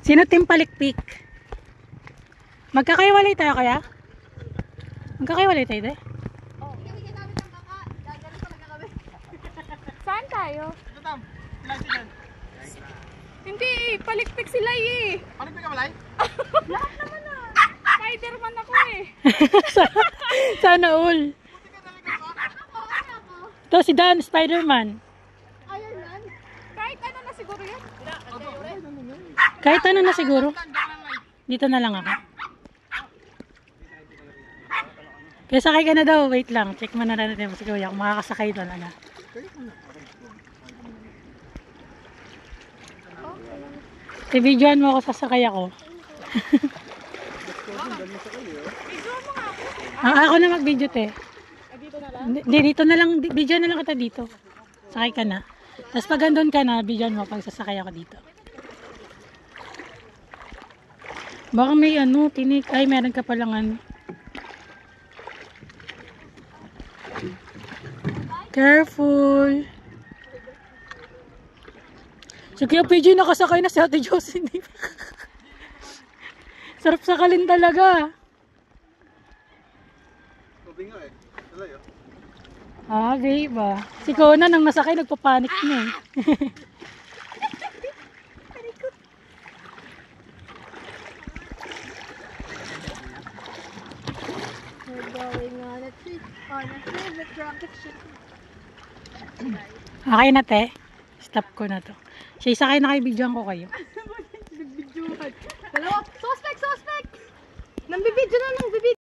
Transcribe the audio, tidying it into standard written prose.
Sino team palikpik? Magkakaiwalay tayo kaya? Magkakaiwalay tayo de? Oo. Saan tayo? Ito tam, ilan sila? Hindi, palikpik sila eh. Palikpik ka balay? Lahat naman ah. Spider-Man ako eh. Sana all. To si Dan, Spider-Man. Iron Man? Kahit ano na siguro yan. Kahit ano na siguro. Dito na lang ako. Kaya sakay ka na daw. Wait lang. Check mo na natin si Kuya kung makakasakay doon. Ano. I-videoan mo ako, sasakay ako. Ako na mag-video te. Dito na lang? Hindi, dito na lang. Video na lang kita dito. Sakay ka na. Tapos pag andun ka na, videoan mo pag sasakay ako dito. Baka may ano, tinik. Ay, meron ka palang ano. Careful. Si Kuya PJ nakasakay na si Ate Josie. Sarap sakalin talaga. Tubig nga eh. Dalay oh. Ah, babe ah. Si Conan nang nasakay, nagpapanik na eh. We're going on a trip, on a favorite rocket ship. Okay na te. Stop ko na to. Siya isakay na kayo, videoan ko kayo. Nagbibidyohan. Dalawa, suspect! Nambibidyo na,